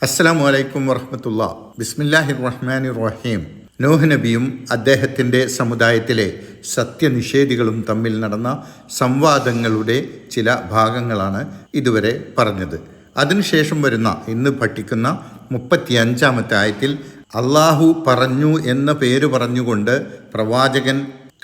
അസ്സലാമു അലൈക്കും വറഹ്മത്തുള്ളാ. ബിസ്മില്ലാഹിർ റഹ്മാനിർ റഹീം. നൂഹ് നബിയും അദ്ദേഹത്തിൻ്റെ സമുദായത്തിലെ സത്യനിഷേധികളും തമ്മിൽ നടന്ന സംവാദങ്ങളുടെ ചില ഭാഗങ്ങളാണ് ഇതുവരെ പറഞ്ഞത്. അതിനുശേഷം വരുന്ന ഇന്ന് പഠിക്കുന്ന 35-ാമത്തെ ആയത്തിൽ അള്ളാഹു പറഞ്ഞു എന്ന പേര് പറഞ്ഞുകൊണ്ട് പ്രവാചകൻ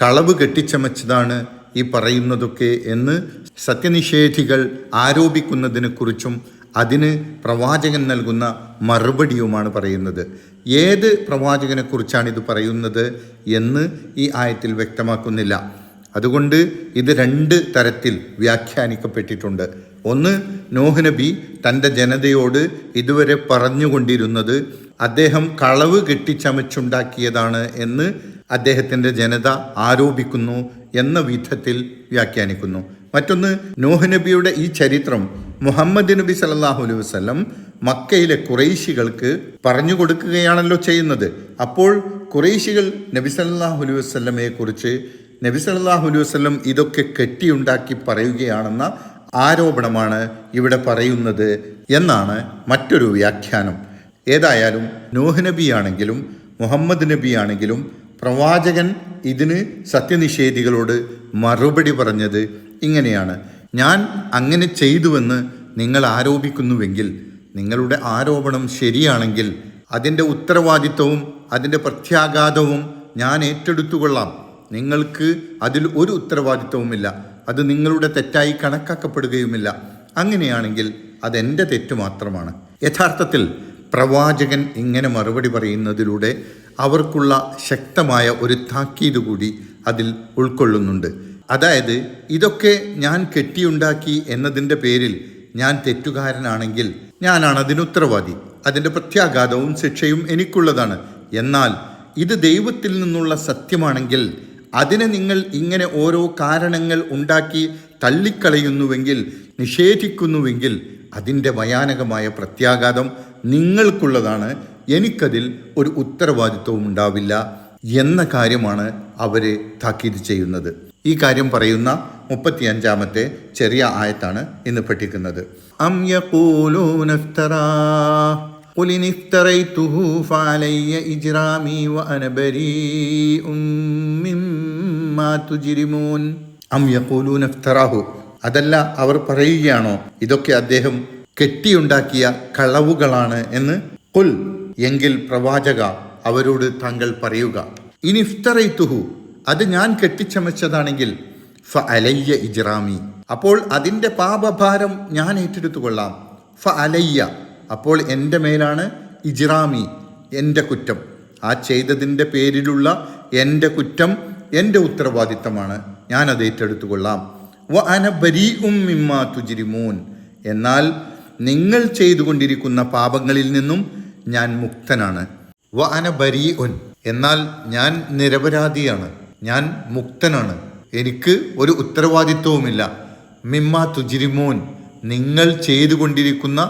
കളവ് കെട്ടിച്ചമച്ചതാണ് ഈ പറയുന്നതൊക്കെ എന്ന് സത്യനിഷേധികൾ ആരോപിക്കുന്നതിനെക്കുറിച്ചും അതിന് പ്രവാചകൻ നൽകുന്ന മറുപടിയുമാണ് പറയുന്നത്. ഏത് പ്രവാചകനെക്കുറിച്ചാണ് ഇത് പറയുന്നത് എന്ന് ഈ ആയത്തിൽ വ്യക്തമാക്കുന്നില്ല. അതുകൊണ്ട് ഇത് 2 തരത്തിൽ വ്യാഖ്യാനിക്കപ്പെട്ടിട്ടുണ്ട്. ഒന്ന്, നൂഹ് നബി തൻ്റെ ജനതയോട് ഇതുവരെ പറഞ്ഞുകൊണ്ടിരുന്നത് അദ്ദേഹം കളവ് കെട്ടിച്ചമച്ചുണ്ടാക്കിയതാണ് എന്ന് അദ്ദേഹത്തിൻ്റെ ജനത ആരോപിക്കുന്നു എന്ന വിധത്തിൽ വ്യാഖ്യാനിക്കുന്നു. മറ്റൊന്ന്, നൂഹ് നബിയുടെ ഈ ചരിത്രം മുഹമ്മദ് നബി സല്ലല്ലാഹു അലൈഹി വസല്ലം മക്കയിലെ ഖുറൈശികൾക്ക് പറഞ്ഞു കൊടുക്കുകയാണല്ലോ ചെയ്യുന്നത്. അപ്പോൾ ഖുറൈശികൾ നബി സല്ലല്ലാഹു അലൈഹി വസല്ലമയെ കുറിച്ച് നബി സല്ലല്ലാഹു അലൈഹി വസല്ലം ഇതൊക്കെ കെട്ടിയുണ്ടാക്കി പറയുകയാണെന്ന ആരോപണമാണ് ഇവിടെ പറയുന്നത് എന്നാണ് മറ്റൊരു വ്യാഖ്യാനം. ഏതായാലും നൂഹ് നബിയാണെങ്കിലും മുഹമ്മദ് നബിയാണെങ്കിലും പ്രവാചകൻ ഇതിന് സത്യനിഷേധികളോട് മറുപടി പറഞ്ഞത് ഇങ്ങനെയാണ്: ഞാൻ അങ്ങനെ ചെയ്തുവെന്ന് നിങ്ങൾ ആരോപിക്കുന്നുവെങ്കിൽ, നിങ്ങളുടെ ആരോപണം ശരിയാണെങ്കിൽ അതിൻ്റെ ഉത്തരവാദിത്വവും അതിൻ്റെ പ്രത്യാഘാതവും ഞാൻ ഏറ്റെടുത്തുകൊള്ളാം. നിങ്ങൾക്ക് അതിൽ ഒരു ഉത്തരവാദിത്വവുമില്ല, അത് നിങ്ങളുടെ തെറ്റായി കണക്കാക്കപ്പെടുകയുമില്ല. അങ്ങനെയാണെങ്കിൽ അതെൻ്റെ തെറ്റ് മാത്രമാണ്. യഥാർത്ഥത്തിൽ പ്രവാചകൻ ഇങ്ങനെ മറുപടി പറയുന്നതിലൂടെ അവർക്കുള്ള ശക്തമായ ഒരു താക്കീത് കൂടി അതിൽ ഉൾക്കൊള്ളുന്നുണ്ട്. അതായത്, ഇതൊക്കെ ഞാൻ കെട്ടിയുണ്ടാക്കി എന്നതിൻ്റെ പേരിൽ ഞാൻ തെറ്റുകാരനാണെങ്കിൽ ഞാനാണ് അതിന് ഉത്തരവാദി. അതിൻ്റെ പ്രത്യാഘാതവും ശിക്ഷയും എനിക്കുള്ളതാണ്. എന്നാൽ ഇത് ദൈവത്തിൽ നിന്നുള്ള സത്യമാണെങ്കിൽ അതിനെ നിങ്ങൾ ഇങ്ങനെ ഓരോ കാരണങ്ങൾ ഉണ്ടാക്കി തള്ളിക്കളയുന്നുവെങ്കിൽ, നിഷേധിക്കുന്നുവെങ്കിൽ അതിൻ്റെ ഭയാനകമായ പ്രത്യാഘാതം നിങ്ങൾക്കുള്ളതാണ്. എനിക്കതിൽ ഒരു ഉത്തരവാദിത്വവും ഉണ്ടാവില്ല എന്ന കാര്യമാണ് അവർ താക്കീത് ചെയ്യുന്നത്. ഈ കാര്യം പറയുന്ന 35-ാമത്തെ ചെറിയ ആയത്താണ് ഇന്ന് പഠിക്കുന്നത്. അം യഖൂലൂന ഇഫ്തറാ ഖുൽ ഇൻ ഇഫ്തറൈതുഹു ഫഅലയ്യ ഇജ്റാമി വഅന ബരീഉം മിമ്മാ തുജ്രിമൂൻ. അം യഖൂലൂന ഇഫ്തറാഹു, അതല്ല അവർ പറയുകയാണോ ഇതൊക്കെ അദ്ദേഹം കെട്ടിയുണ്ടാക്കിയ കളവുകളാണ് എന്ന്? ഖുൽ, എങ്കിൽ പ്രവാചക അവരോട് താങ്കൾ പറയുക, ഇൻ ഇഫ്തറൈതുഹു, അത് ഞാൻ കെട്ടിച്ചമച്ചതാണെങ്കിൽ ഫഅലയ്യ ഇജ്റാമി, അപ്പോൾ അതിൻ്റെ പാപഭാരം ഞാൻ ഏറ്റെടുത്തുകൊള്ളാം. ഫഅലയ്യ, അപ്പോൾ എൻ്റെ മേലാണ് ഇജ്റാമി, എൻ്റെ കുറ്റം. ആ ചെയ്തതിൻ്റെ പേരിലുള്ള എൻ്റെ കുറ്റം എൻ്റെ ഉത്തരവാദിത്തമാണ്, ഞാനത് ഏറ്റെടുത്തുകൊള്ളാം. വഅന ബരീഉം മിമ്മാ തുജ്രിമൂൻ, എന്നാൽ നിങ്ങൾ ചെയ്തുകൊണ്ടിരിക്കുന്ന പാപങ്ങളിൽ നിന്നും ഞാൻ മുക്തനാണ്. വഅന ബരീഉൻ, എന്നാൽ ഞാൻ നിരപരാധിയാണ്, ഞാൻ മുക്തനാണ്, എനിക്ക് ഒരു ഉത്തരവാദിത്വവുമില്ല. മിമ്മാ തുജ്രിമൂൻ, നിങ്ങൾ ചെയ്തുകൊണ്ടിരിക്കുന്ന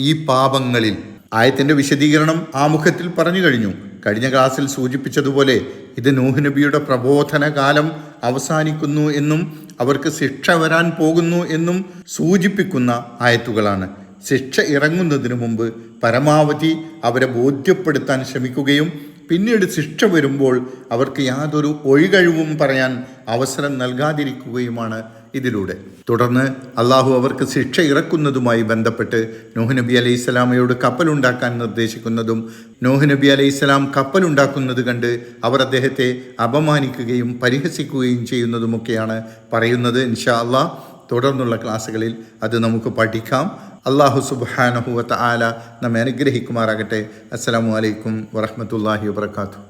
ഈ പാപങ്ങളിൽ. ആയത്തിൻ്റെ വിശദീകരണം ആമുഖത്തിൽ പറഞ്ഞു കഴിഞ്ഞു. കഴിഞ്ഞ ക്ലാസ്സിൽ സൂചിപ്പിച്ചതുപോലെ ഇത് നൂഹ് നബിയുടെ പ്രബോധന കാലം അവസാനിക്കുന്നു എന്നും അവർക്ക് ശിക്ഷ വരാൻ പോകുന്നു എന്നും സൂചിപ്പിക്കുന്ന ആയത്തുകളാണ്. ശിക്ഷ ഇറങ്ങുന്നതിന് മുമ്പ് പരമാവധി അവരെ ബോധ്യപ്പെടുത്താൻ ശ്രമിക്കുകയും പിന്നീട് ശിക്ഷ വരുമ്പോൾ അവർക്ക് യാതൊരു ഒഴികഴിവും പറയാൻ അവസരം നൽകാതിരിക്കുകയുമാണ് ഇതിലൂടെ. തുടർന്ന് അള്ളാഹു അവർക്ക് ശിക്ഷ ഇറക്കുന്നതുമായി ബന്ധപ്പെട്ട് നൂഹ് നബി അലൈഹിസ്സലാമയോട് കപ്പലുണ്ടാക്കാൻ നിർദ്ദേശിക്കുന്നതും നൂഹ് നബി അലൈഹിസ്സലാം കപ്പലുണ്ടാക്കുന്നത് കണ്ട് അവർ അദ്ദേഹത്തെ അപമാനിക്കുകയും പരിഹസിക്കുകയും ചെയ്യുന്നതുമൊക്കെയാണ് പറയുന്നത്. ഇൻഷാ അള്ളാഹ് തുടർന്നുള്ള ക്ലാസ്സുകളിൽ അത് നമുക്ക് പഠിക്കാം. അള്ളാഹു സുബ്ഹാനഹു വ തആല നമ്മെ അനുഗ്രഹിക്കുമാറാകട്ടെ. അസ്സലാമു അലൈക്കും വറഹ്മത്തുള്ളാഹി വബറകാതുഹു.